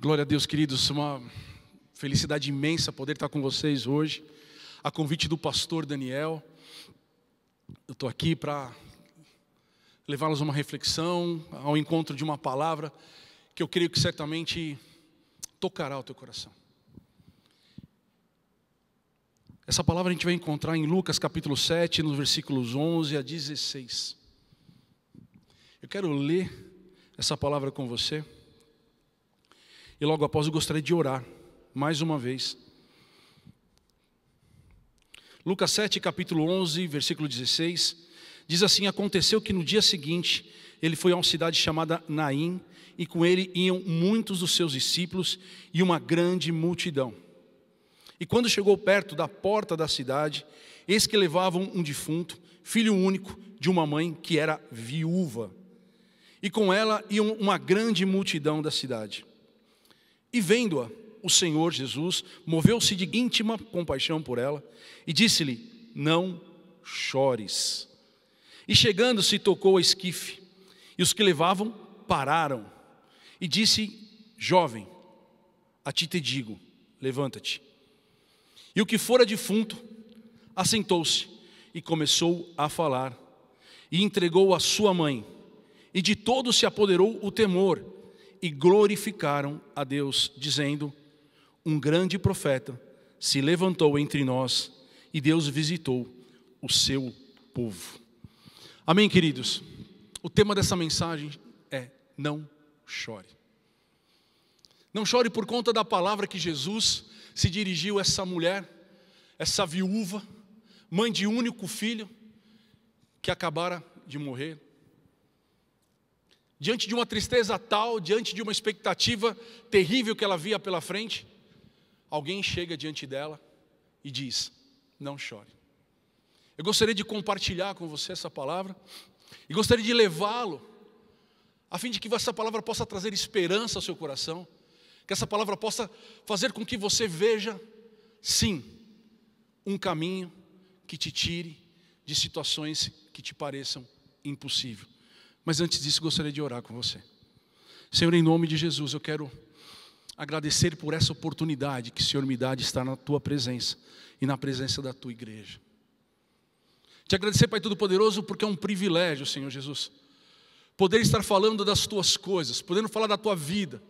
Glória a Deus, queridos, uma felicidade imensa poder estar com vocês hoje, a convite do pastor Daniel. Eu estou aqui para levá-los a uma reflexão, ao encontro de uma palavra que eu creio que certamente tocará o teu coração. Essa palavra a gente vai encontrar em Lucas capítulo 7, nos versículos 11 a 16. Eu quero ler essa palavra com você. E logo após eu gostaria de orar, mais uma vez. Lucas 7, capítulo 11, versículo 16, diz assim: aconteceu que no dia seguinte, ele foi a uma cidade chamada Naim, e com ele iam muitos dos seus discípulos e uma grande multidão. E quando chegou perto da porta da cidade, eis que levavam um defunto, filho único de uma mãe que era viúva. E com ela iam uma grande multidão da cidade. E vendo-a, o Senhor Jesus moveu-se de íntima compaixão por ela e disse-lhe: não chores. E chegando-se, tocou a esquife, e os que levavam pararam. E disse: jovem, a ti te digo, levanta-te. E o que fora defunto assentou-se e começou a falar, e entregou a sua mãe, e de todos se apoderou o temor, e glorificaram a Deus, dizendo: um grande profeta se levantou entre nós, e Deus visitou o seu povo. Amém, queridos? O tema dessa mensagem é: não chore. Não chore por conta da palavra que Jesus se dirigiu a essa mulher, essa viúva, mãe de único filho, que acabara de morrer. Diante de uma tristeza tal, diante de uma expectativa terrível que ela via pela frente, alguém chega diante dela e diz: não chore. Eu gostaria de compartilhar com você essa palavra e gostaria de levá-lo a fim de que essa palavra possa trazer esperança ao seu coração, que essa palavra possa fazer com que você veja, sim, um caminho que te tire de situações que te pareçam impossíveis. Mas antes disso, gostaria de orar com você. Senhor, em nome de Jesus, eu quero agradecer por essa oportunidade que o Senhor me dá de estar na Tua presença e na presença da Tua igreja. Te agradecer, Pai Todo-Poderoso, porque é um privilégio, Senhor Jesus, poder estar falando das Tuas coisas, podendo falar da Tua vida,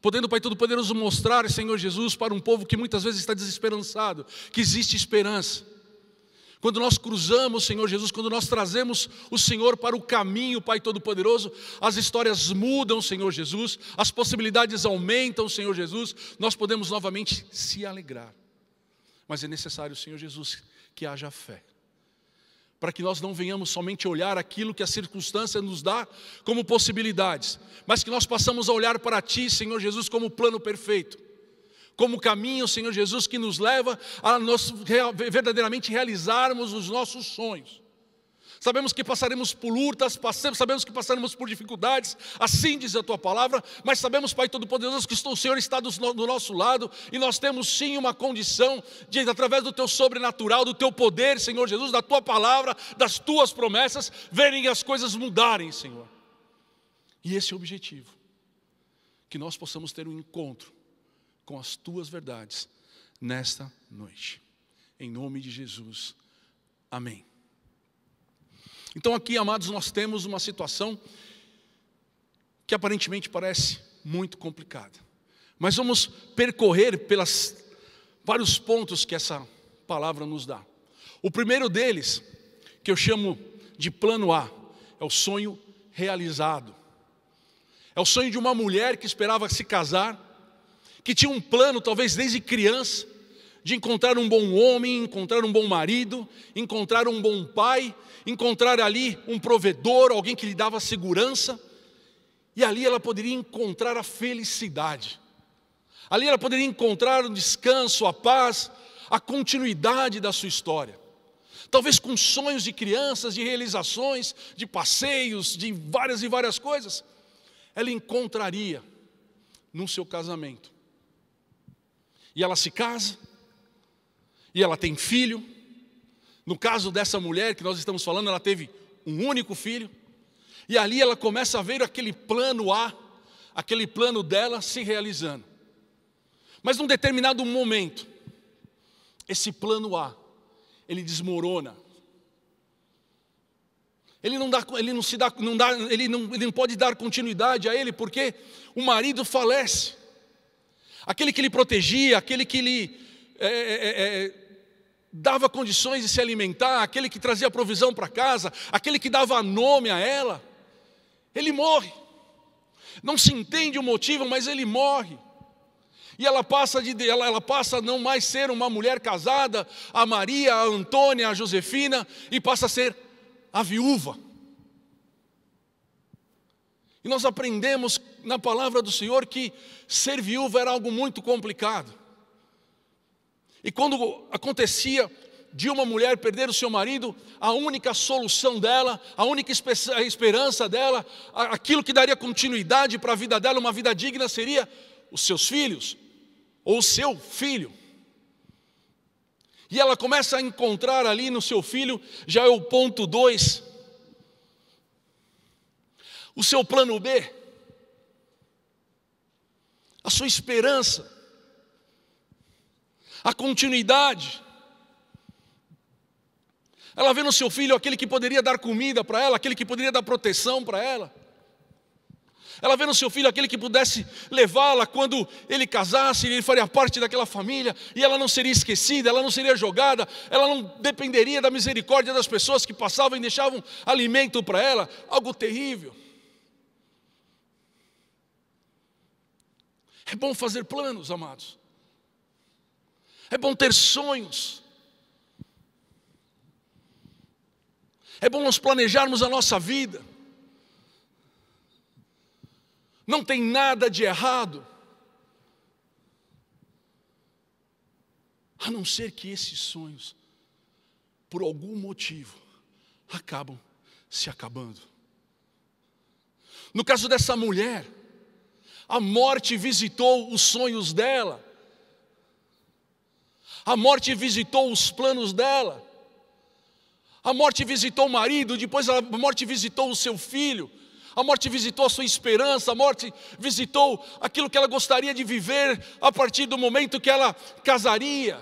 podendo, Pai Todo-Poderoso, mostrar, Senhor Jesus, para um povo que muitas vezes está desesperançado, que existe esperança. Quando nós cruzamos, Senhor Jesus, quando nós trazemos o Senhor para o caminho, Pai Todo-Poderoso, as histórias mudam, Senhor Jesus, as possibilidades aumentam, Senhor Jesus, nós podemos novamente se alegrar. Mas é necessário, Senhor Jesus, que haja fé, para que nós não venhamos somente olhar aquilo que a circunstância nos dá como possibilidades, mas que nós possamos olhar para Ti, Senhor Jesus, como plano perfeito, como caminho, Senhor Jesus, que nos leva a nós verdadeiramente realizarmos os nossos sonhos. Sabemos que passaremos por lutas, sabemos que passaremos por dificuldades, assim diz a Tua palavra, mas sabemos, Pai Todo-Poderoso, que o Senhor está do nosso lado, e nós temos sim uma condição de, através do Teu sobrenatural, do Teu poder, Senhor Jesus, da Tua palavra, das Tuas promessas, verem as coisas mudarem, Senhor. E esse é o objetivo, que nós possamos ter um encontro com as Tuas verdades nesta noite, em nome de Jesus, amém. Então aqui, amados, nós temos uma situação que aparentemente parece muito complicada, mas vamos percorrer pelos vários pontos que essa palavra nos dá. O primeiro deles, que eu chamo de plano A, é o sonho realizado. É o sonho de uma mulher que esperava se casar, que tinha um plano, talvez desde criança, de encontrar um bom homem, encontrar um bom marido, encontrar um bom pai, encontrar ali um provedor, alguém que lhe dava segurança, e ali ela poderia encontrar a felicidade. Ali ela poderia encontrar o descanso, a paz, a continuidade da sua história. Talvez com sonhos de crianças, de realizações, de passeios, de várias e várias coisas, ela encontraria no seu casamento. E ela se casa, e ela tem filho. No caso dessa mulher que nós estamos falando, ela teve um único filho. E ali ela começa a ver aquele plano A, aquele plano dela se realizando. Mas num determinado momento, esse plano A, ele desmorona. Ele não pode dar continuidade a ele, porque o marido falece. Aquele que lhe protegia, aquele que lhe dava condições de se alimentar, aquele que trazia provisão para casa, aquele que dava nome a ela, ele morre. Não se entende o motivo, mas ele morre. E ela passa a não mais ser uma mulher casada, a Maria, a Antônia, a Josefina, e passa a ser a viúva. E nós aprendemos na palavra do Senhor que ser viúva era algo muito complicado. E quando acontecia de uma mulher perder o seu marido, a única solução dela, a única esperança dela, aquilo que daria continuidade para a vida dela, uma vida digna, seria os seus filhos, ou o seu filho. E ela começa a encontrar ali no seu filho, já é o ponto 2, o seu plano B, a sua esperança, a continuidade. Ela vê no seu filho aquele que poderia dar comida para ela, aquele que poderia dar proteção para ela. Ela vê no seu filho aquele que pudesse levá-la quando ele casasse, ele faria parte daquela família, e ela não seria esquecida, ela não seria jogada, ela não dependeria da misericórdia das pessoas que passavam e deixavam alimento para ela. Algo terrível. É bom fazer planos, amados. É bom ter sonhos. É bom nós planejarmos a nossa vida. Não tem nada de errado, a não ser que esses sonhos, por algum motivo, acabam se acabando. No caso dessa mulher, a morte visitou os sonhos dela, a morte visitou os planos dela, a morte visitou o marido, depois a morte visitou o seu filho, a morte visitou a sua esperança, a morte visitou aquilo que ela gostaria de viver a partir do momento que ela casaria.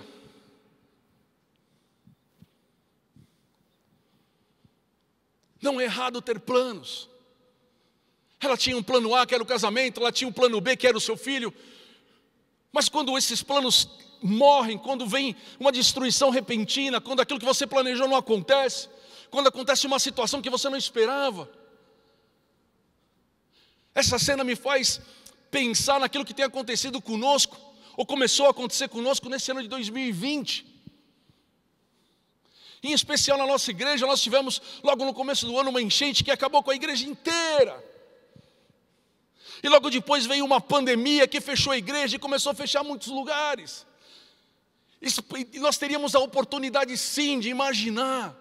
Não é errado ter planos. Ela tinha um plano A, que era o casamento, ela tinha um plano B, que era o seu filho. Mas quando esses planos morrem, quando vem uma destruição repentina, quando aquilo que você planejou não acontece, quando acontece uma situação que você não esperava, essa cena me faz pensar naquilo que tem acontecido conosco, ou começou a acontecer conosco nesse ano de 2020. Em especial na nossa igreja, nós tivemos logo no começo do ano uma enchente que acabou com a igreja inteira. E logo depois veio uma pandemia que fechou a igreja e começou a fechar muitos lugares. E nós teríamos a oportunidade sim de imaginar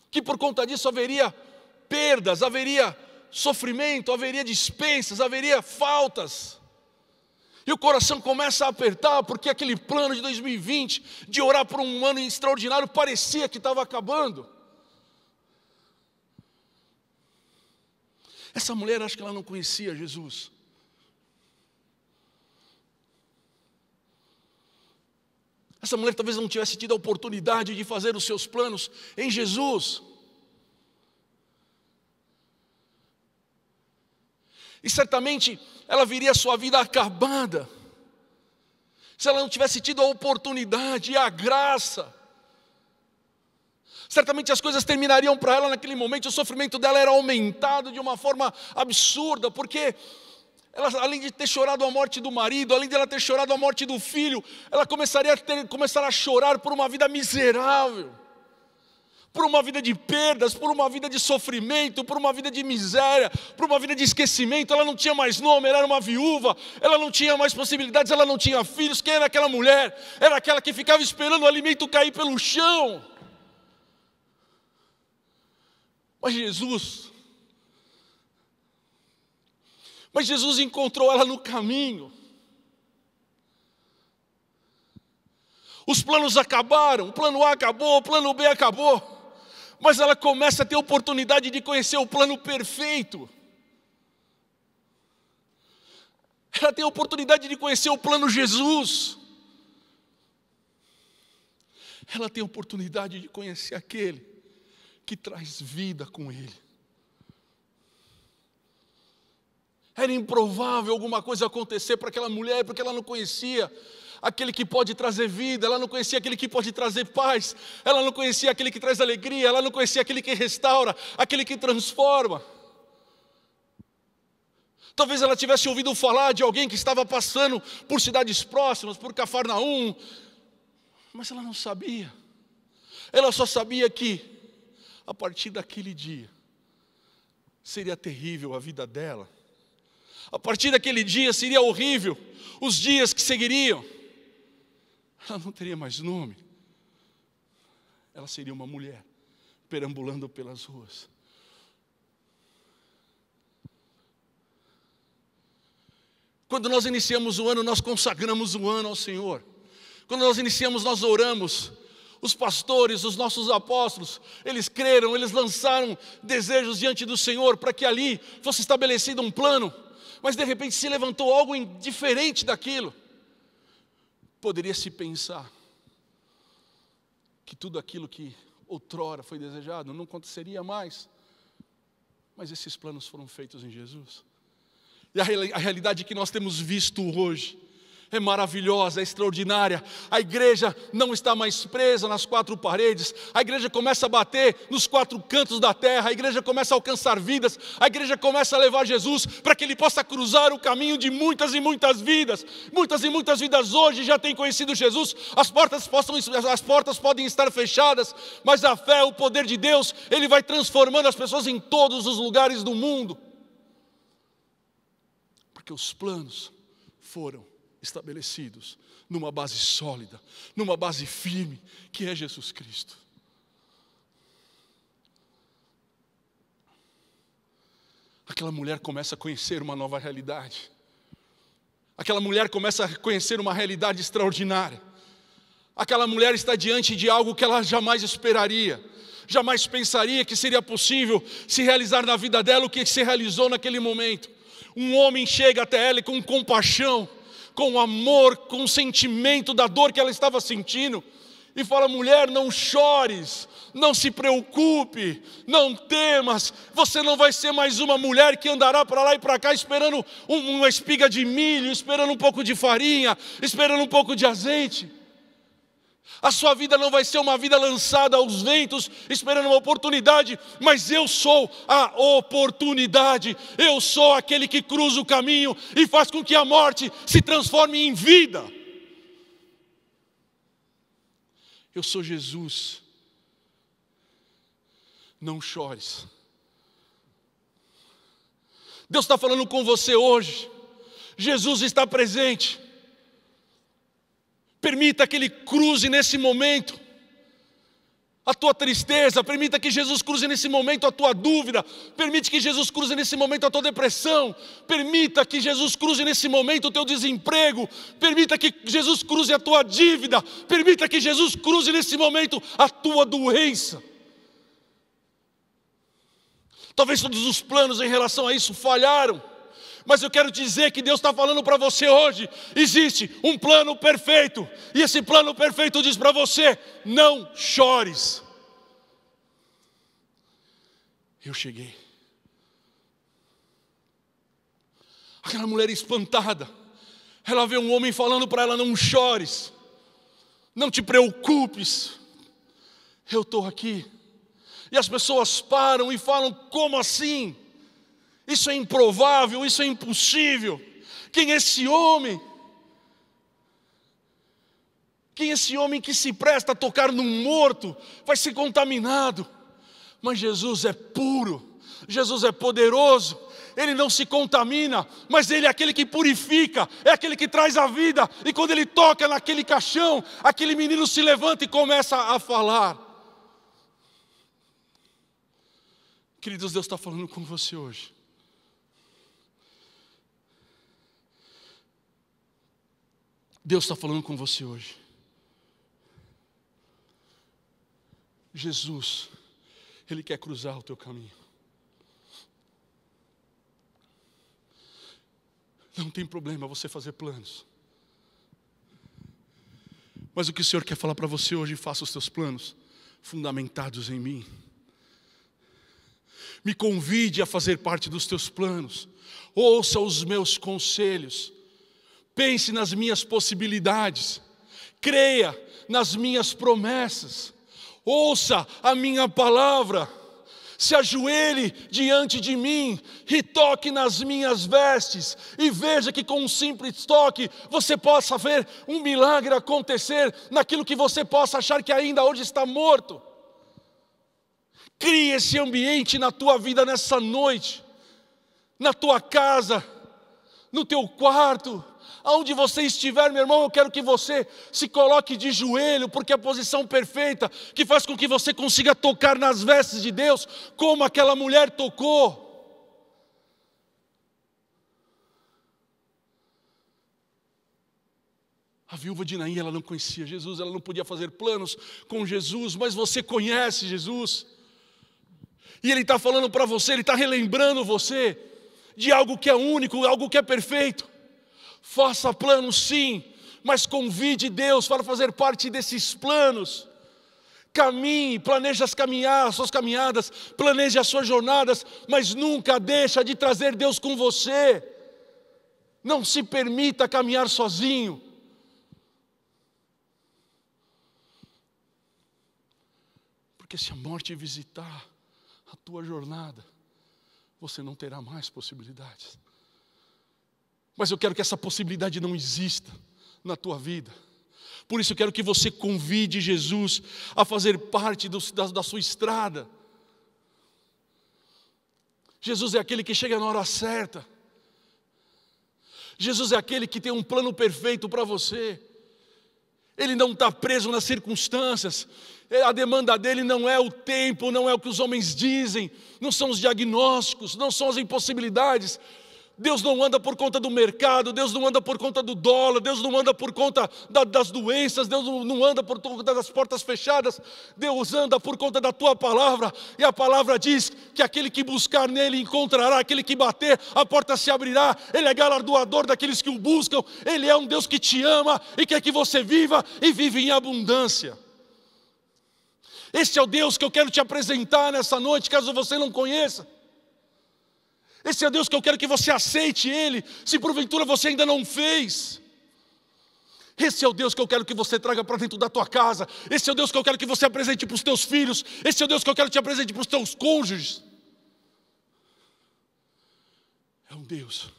que por conta disso haveria perdas, haveria sofrimento, haveria dispensas, haveria faltas. E o coração começa a apertar, porque aquele plano de 2020, de orar por um ano extraordinário, parecia que estava acabando. Essa mulher, acho que ela não conhecia Jesus. Essa mulher talvez não tivesse tido a oportunidade de fazer os seus planos em Jesus. E certamente ela viria a sua vida acabada, se ela não tivesse tido a oportunidade e a graça. Certamente as coisas terminariam para ela naquele momento, o sofrimento dela era aumentado de uma forma absurda, porque ela, além de ter chorado a morte do marido, além de ela ter chorado a morte do filho, ela começar a chorar por uma vida miserável, por uma vida de perdas, por uma vida de sofrimento, por uma vida de miséria, por uma vida de esquecimento. Ela não tinha mais nome, ela era uma viúva, ela não tinha mais possibilidades, ela não tinha filhos. Quem era aquela mulher? Era aquela que ficava esperando o alimento cair pelo chão. Mas Jesus encontrou ela no caminho. Os planos acabaram, o plano A acabou, o plano B acabou. Mas ela começa a ter a oportunidade de conhecer o plano perfeito. Ela tem a oportunidade de conhecer o plano Jesus. Ela tem a oportunidade de conhecer aquele que traz vida com ele. Era improvável alguma coisa acontecer para aquela mulher, porque ela não conhecia aquele que pode trazer vida, ela não conhecia aquele que pode trazer paz, ela não conhecia aquele que traz alegria, ela não conhecia aquele que restaura, aquele que transforma. Talvez ela tivesse ouvido falar de alguém que estava passando por cidades próximas, por Cafarnaum, mas ela não sabia. Ela só sabia que, a partir daquele dia, seria terrível a vida dela. A partir daquele dia seria horrível os dias que seguiriam. Ela não teria mais nome. Ela seria uma mulher perambulando pelas ruas. Quando nós iniciamos o ano, nós consagramos o ano ao Senhor. Quando nós iniciamos, nós oramos. Os pastores, os nossos apóstolos, eles creram, eles lançaram desejos diante do Senhor para que ali fosse estabelecido um plano. Mas de repente se levantou algo diferente daquilo. Poderia se pensar que tudo aquilo que outrora foi desejado não aconteceria mais. Mas esses planos foram feitos em Jesus. E a realidade que nós temos visto hoje é maravilhosa, é extraordinária. A igreja não está mais presa nas quatro paredes. A igreja começa a bater nos quatro cantos da terra. A igreja começa a alcançar vidas. A igreja começa a levar Jesus para que ele possa cruzar o caminho de muitas e muitas vidas. Muitas e muitas vidas hoje já têm conhecido Jesus. As portas podem estar fechadas, mas a fé, o poder de Deus, ele vai transformando as pessoas em todos os lugares do mundo. Porque os planos foram estabelecidos numa base sólida, numa base firme, que é Jesus Cristo. Aquela mulher começa a conhecer uma nova realidade. Aquela mulher começa a conhecer uma realidade extraordinária. Aquela mulher está diante de algo que ela jamais esperaria, jamais pensaria que seria possível se realizar na vida dela o que se realizou naquele momento. Um homem chega até ela e com compaixão, com amor, com o sentimento da dor que ela estava sentindo, e fala: mulher, não chores, não se preocupe, não temas, você não vai ser mais uma mulher que andará para lá e para cá esperando uma espiga de milho, esperando um pouco de farinha, esperando um pouco de azeite. A sua vida não vai ser uma vida lançada aos ventos, esperando uma oportunidade, mas eu sou a oportunidade. Eu sou aquele que cruza o caminho e faz com que a morte se transforme em vida. Eu sou Jesus. Não chores. Deus está falando com você hoje. Jesus está presente. Permita que Ele cruze nesse momento a tua tristeza, permita que Jesus cruze nesse momento a tua dúvida, permite que Jesus cruze nesse momento a tua depressão, permita que Jesus cruze nesse momento o teu desemprego, permita que Jesus cruze a tua dívida, permita que Jesus cruze nesse momento a tua doença. Talvez todos os planos em relação a isso falharam, mas eu quero dizer que Deus está falando para você hoje. Existe um plano perfeito, e esse plano perfeito diz para você: não chores. Eu cheguei. Aquela mulher espantada, ela vê um homem falando para ela: não chores, não te preocupes, eu estou aqui. E as pessoas param e falam: como assim? Isso é improvável, isso é impossível. Quem é esse homem? Quem é esse homem que se presta a tocar num morto? Vai ser contaminado. Mas Jesus é puro, Jesus é poderoso. Ele não se contamina, mas Ele é aquele que purifica, é aquele que traz a vida. E quando Ele toca naquele caixão, aquele menino se levanta e começa a falar. Queridos, Deus está falando com você hoje. Deus está falando com você hoje. Jesus, Ele quer cruzar o teu caminho. Não tem problema você fazer planos. Mas o que o Senhor quer falar para você hoje, faça os teus planos fundamentados em mim. Me convide a fazer parte dos teus planos. Ouça os meus conselhos. Pense nas minhas possibilidades. Creia nas minhas promessas. Ouça a minha palavra. Se ajoelhe diante de mim e toque nas minhas vestes, e veja que com um simples toque você possa ver um milagre acontecer naquilo que você possa achar que ainda hoje está morto. Crie esse ambiente na tua vida nessa noite, na tua casa, no teu quarto, aonde você estiver, meu irmão. Eu quero que você se coloque de joelho, porque é a posição perfeita que faz com que você consiga tocar nas vestes de Deus, como aquela mulher tocou. A viúva de Naim, ela não conhecia Jesus, ela não podia fazer planos com Jesus, mas você conhece Jesus. E Ele está falando para você, Ele está relembrando você de algo que é único, algo que é perfeito. Faça planos sim, mas convide Deus para fazer parte desses planos. Caminhe, planeje as suas caminhadas, planeje as suas jornadas, mas nunca deixa de trazer Deus com você. Não se permita caminhar sozinho. Porque se a morte visitar a tua jornada, você não terá mais possibilidades. Mas eu quero que essa possibilidade não exista na tua vida. Por isso eu quero que você convide Jesus a fazer parte da sua estrada. Jesus é aquele que chega na hora certa. Jesus é aquele que tem um plano perfeito para você. Ele não está preso nas circunstâncias. A demanda dele não é o tempo, não é o que os homens dizem, não são os diagnósticos, não são as impossibilidades. Deus não anda por conta do mercado, Deus não anda por conta do dólar, Deus não anda por conta das doenças, Deus não anda por conta das portas fechadas, Deus anda por conta da tua palavra. E a palavra diz que aquele que buscar nele encontrará, aquele que bater, a porta se abrirá. Ele é galardoador daqueles que o buscam. Ele é um Deus que te ama e quer que você viva e vive em abundância. Esse é o Deus que eu quero te apresentar nessa noite, caso você não conheça. Esse é o Deus que eu quero que você aceite Ele, se porventura você ainda não fez. Esse é o Deus que eu quero que você traga para dentro da tua casa. Esse é o Deus que eu quero que você apresente para os teus filhos. Esse é o Deus que eu quero que te apresente para os teus cônjuges. É um Deus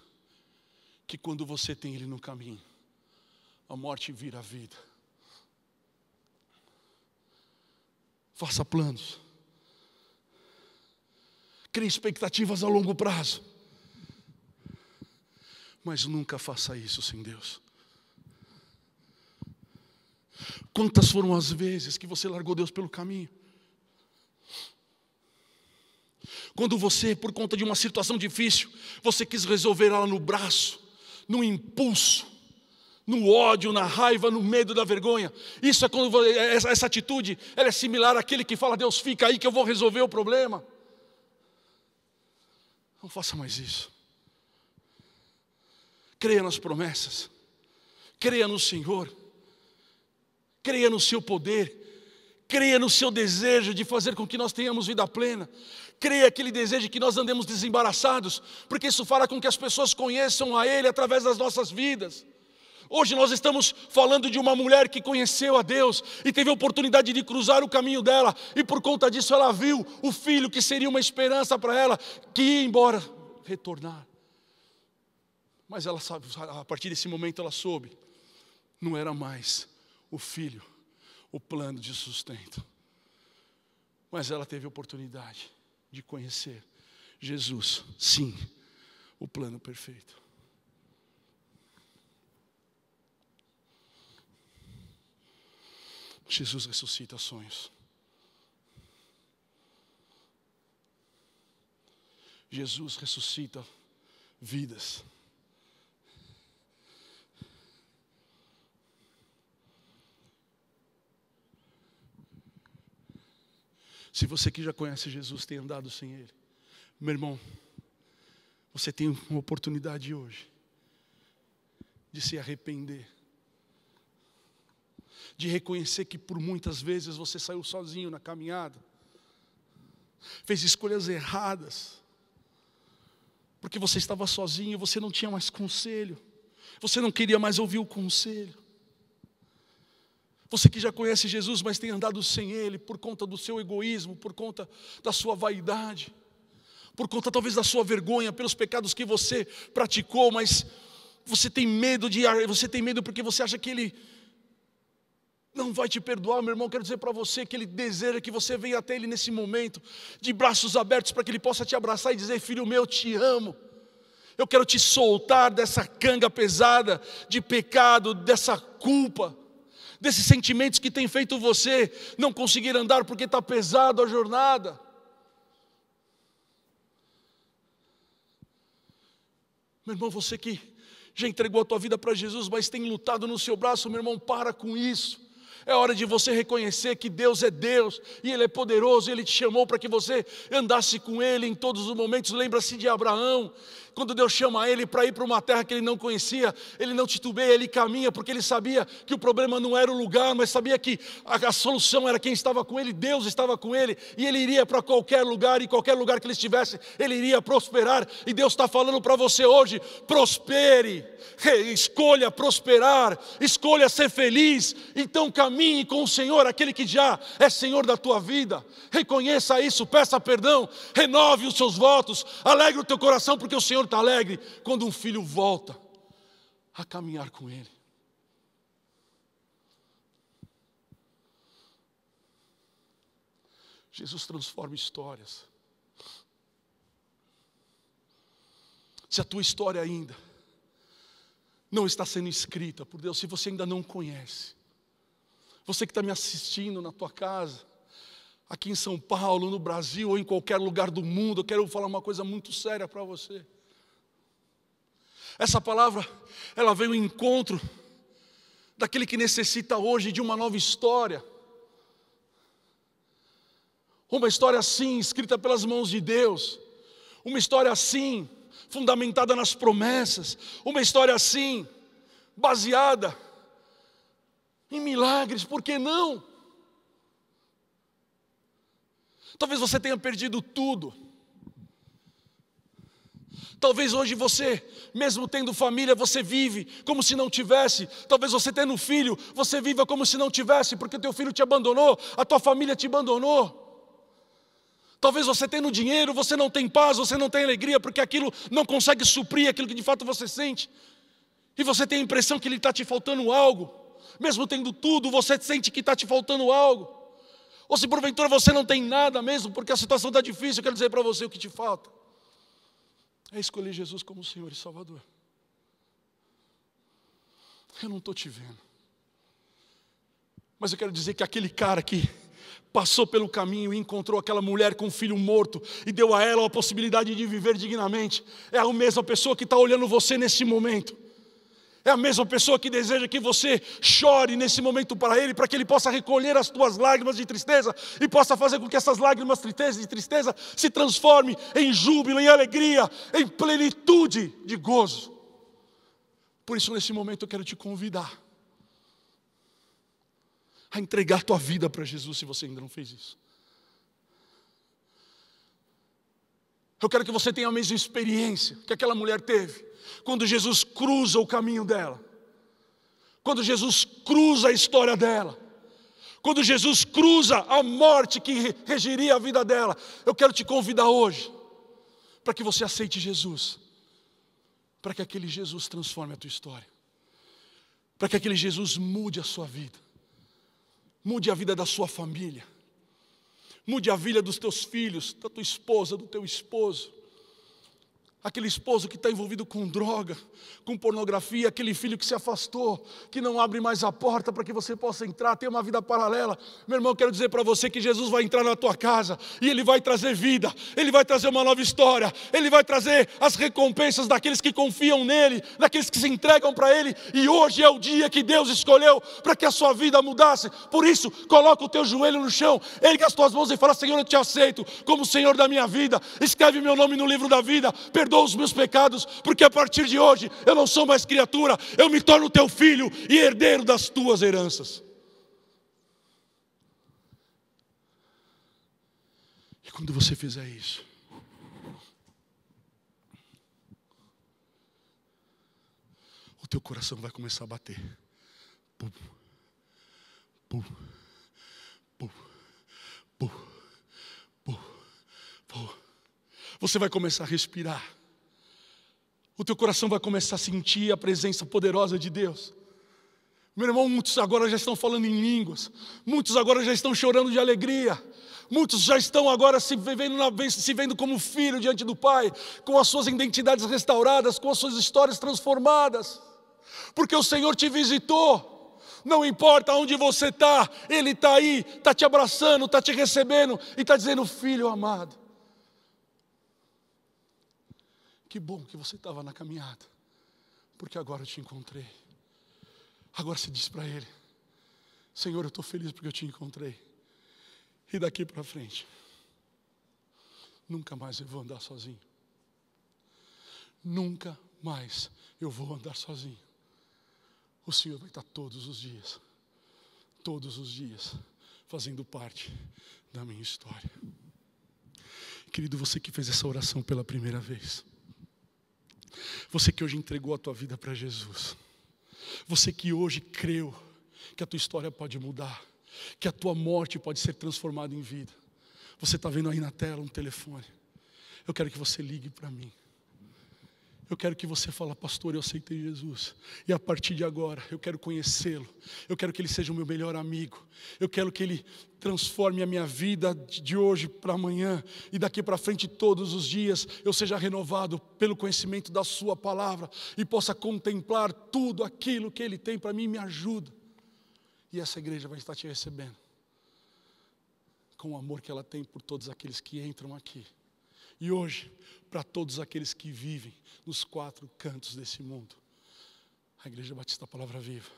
que quando você tem Ele no caminho, a morte vira a vida. Faça planos. Crie expectativas a longo prazo. Mas nunca faça isso sem Deus. Quantas foram as vezes que você largou Deus pelo caminho? Quando você, por conta de uma situação difícil, você quis resolver ela no braço, no impulso, no ódio, na raiva, no medo, da vergonha. Isso é quando essa atitude, ela é similar àquele que fala: Deus, fica aí que eu vou resolver o problema. Não faça mais isso. Creia nas promessas. Creia no Senhor. Creia no seu poder. Creia no seu desejo de fazer com que nós tenhamos vida plena. Creia aquele desejo que nós andemos desembaraçados, porque isso fará com que as pessoas conheçam a Ele através das nossas vidas. Hoje nós estamos falando de uma mulher que conheceu a Deus e teve a oportunidade de cruzar o caminho dela, e por conta disso ela viu o filho que seria uma esperança para ela, que ia embora retornar. Mas ela sabe, a partir desse momento ela soube, não era mais o filho, o plano de sustento, mas ela teve a oportunidade de conhecer Jesus, sim, o plano perfeito. Jesus ressuscita sonhos. Jesus ressuscita vidas. Se você que já conhece Jesus tem andado sem Ele, meu irmão, você tem uma oportunidade hoje de se arrepender, de reconhecer que por muitas vezes você saiu sozinho na caminhada, fez escolhas erradas, porque você estava sozinho, você não tinha mais conselho, você não queria mais ouvir o conselho. Você que já conhece Jesus, mas tem andado sem Ele por conta do seu egoísmo, por conta da sua vaidade, por conta talvez da sua vergonha, pelos pecados que você praticou, mas você tem medo porque você acha que Ele não vai te perdoar. Meu irmão, quero dizer para você que Ele deseja que você venha até Ele nesse momento, de braços abertos, para que Ele possa te abraçar e dizer: filho meu, eu te amo. Eu quero te soltar dessa canga pesada de pecado, dessa culpa, desses sentimentos que tem feito você não conseguir andar porque está pesado a jornada. Meu irmão, você que já entregou a tua vida para Jesus, mas tem lutado no seu braço, meu irmão, para com isso. É hora de você reconhecer que Deus é Deus, e Ele é poderoso, e Ele te chamou para que você andasse com Ele em todos os momentos. Lembra-se de Abraão, quando Deus chama ele para ir para uma terra que ele não conhecia, ele não titubeia, ele caminha, porque ele sabia que o problema não era o lugar, mas sabia que a solução era quem estava com ele. Deus estava com ele, e ele iria para qualquer lugar, e qualquer lugar que ele estivesse, ele iria prosperar. E Deus está falando para você hoje: prospere, escolha prosperar, escolha ser feliz. Então caminhe com o Senhor, aquele que já é Senhor da tua vida. Reconheça isso, peça perdão, renove os seus votos, alegre o teu coração, porque o Senhor está alegre quando um filho volta a caminhar com Ele. Jesus transforma histórias. Se a tua história ainda não está sendo escrita por Deus, se você ainda não conhece, você que está me assistindo na tua casa, aqui em São Paulo, no Brasil ou em qualquer lugar do mundo, eu quero falar uma coisa muito séria para você. Essa palavra, ela veio ao encontro daquele que necessita hoje de uma nova história. Uma história assim, escrita pelas mãos de Deus. Uma história assim, fundamentada nas promessas. Uma história assim, baseada em milagres, por que não? Talvez você tenha perdido tudo. Talvez hoje você, mesmo tendo família, você vive como se não tivesse. Talvez você tendo filho, você viva como se não tivesse, porque teu filho te abandonou, a tua família te abandonou. Talvez você tendo dinheiro, você não tem paz, você não tem alegria, porque aquilo não consegue suprir aquilo que de fato você sente. E você tem a impressão que lhe está te faltando algo. Mesmo tendo tudo, você sente que está te faltando algo. Ou se porventura você não tem nada mesmo, porque a situação está difícil, eu quero dizer para você o que te falta. É escolher Jesus como Senhor e Salvador. Eu não estou te vendo, mas eu quero dizer que aquele cara que passou pelo caminho e encontrou aquela mulher com um filho morto e deu a ela a possibilidade de viver dignamente, é a mesma pessoa que está olhando você nesse momento. É a mesma pessoa que deseja que você chore nesse momento para Ele, para que Ele possa recolher as tuas lágrimas de tristeza e possa fazer com que essas lágrimas de tristeza se transformem em júbilo, em alegria, em plenitude de gozo. Por isso, nesse momento, eu quero te convidar a entregar tua vida para Jesus, se você ainda não fez isso. Eu quero que você tenha a mesma experiência que aquela mulher teve quando Jesus cruza o caminho dela, quando Jesus cruza a história dela, quando Jesus cruza a morte que regiria a vida dela. Eu quero te convidar hoje para que você aceite Jesus, para que aquele Jesus transforme a tua história, para que aquele Jesus mude a sua vida, mude a vida da sua família, mude a vida dos teus filhos, da tua esposa, do teu esposo. Aquele esposo que está envolvido com droga, com pornografia, aquele filho que se afastou, que não abre mais a porta para que você possa entrar, ter uma vida paralela. Meu irmão, eu quero dizer para você que Jesus vai entrar na tua casa e Ele vai trazer vida, Ele vai trazer uma nova história, Ele vai trazer as recompensas daqueles que confiam nele, daqueles que se entregam para Ele. E hoje é o dia que Deus escolheu para que a sua vida mudasse. Por isso, coloca o teu joelho no chão, erga as tuas mãos e fala: Senhor, eu te aceito como Senhor da minha vida, escreve meu nome no livro da vida, perdoa perdoa os meus pecados, porque a partir de hoje eu não sou mais criatura, eu me torno teu filho e herdeiro das tuas heranças. E quando você fizer isso, o teu coração vai começar a bater. Pum, pum, pum, pum, pum, pum. Você vai começar a respirar. O teu coração vai começar a sentir a presença poderosa de Deus. Meu irmão, muitos agora já estão falando em línguas. Muitos agora já estão chorando de alegria. Muitos já estão agora se vendo como filho diante do Pai, com as suas identidades restauradas, com as suas histórias transformadas. Porque o Senhor te visitou. Não importa onde você está, Ele está aí, está te abraçando, está te recebendo e está dizendo: filho amado, que bom que você estava na caminhada, porque agora eu te encontrei. Agora você diz para Ele: Senhor, eu estou feliz porque eu te encontrei. E daqui para frente, nunca mais eu vou andar sozinho. Nunca mais eu vou andar sozinho. O Senhor vai estar todos os dias, fazendo parte da minha história. Querido, você que fez essa oração pela primeira vez, você que hoje entregou a tua vida para Jesus, você que hoje creu que a tua história pode mudar, que a tua morte pode ser transformada em vida. Você está vendo aí na tela um telefone. Eu quero que você ligue para mim. Eu quero que você fale: pastor, eu aceitei Jesus. E a partir de agora, eu quero conhecê-lo. Eu quero que Ele seja o meu melhor amigo. Eu quero que Ele transforme a minha vida de hoje para amanhã. E daqui para frente, todos os dias, eu seja renovado pelo conhecimento da sua palavra. E possa contemplar tudo aquilo que Ele tem para mim. Me ajuda. E essa igreja vai estar te recebendo com o amor que ela tem por todos aqueles que entram aqui. E hoje, para todos aqueles que vivem nos 4 cantos desse mundo, a Igreja Batista Palavra Viva,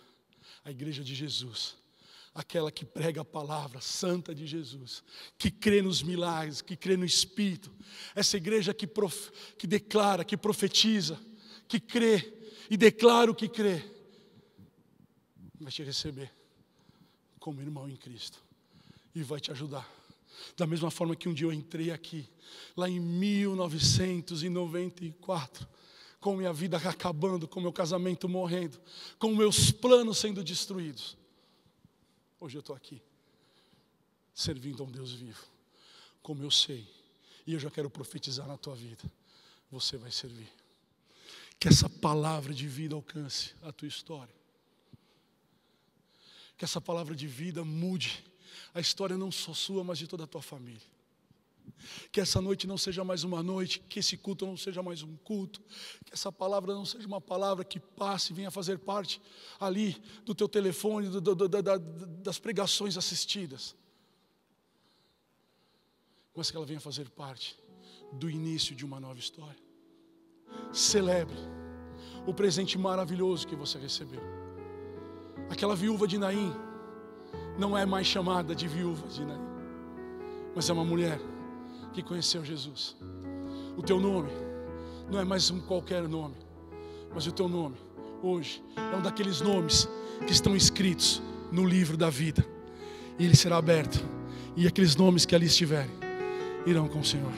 a Igreja de Jesus, aquela que prega a palavra santa de Jesus, que crê nos milagres, que crê no Espírito, essa igreja que declara, que profetiza, que crê e declara o que crê, vai te receber como irmão em Cristo e vai te ajudar. Da mesma forma que um dia eu entrei aqui, lá em 1994, com minha vida acabando, com meu casamento morrendo, com meus planos sendo destruídos. Hoje eu estou aqui, servindo a um Deus vivo, como eu sei, e eu já quero profetizar na tua vida, você vai servir. Que essa palavra de vida alcance a tua história. Que essa palavra de vida mude a história não só sua, mas de toda a tua família. Que essa noite não seja mais uma noite, que esse culto não seja mais um culto, que essa palavra não seja uma palavra que passe e venha fazer parte ali do teu telefone, das pregações assistidas, mas que ela venha fazer parte do início de uma nova história. Celebre o presente maravilhoso que você recebeu. Aquela viúva de Naim não é mais chamada de viúva de Naim, mas é uma mulher que conheceu Jesus. O teu nome não é mais um qualquer nome, mas o teu nome hoje é um daqueles nomes que estão escritos no livro da vida, e ele será aberto, e aqueles nomes que ali estiverem irão com o Senhor.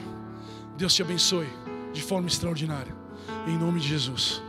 Deus te abençoe de forma extraordinária, em nome de Jesus.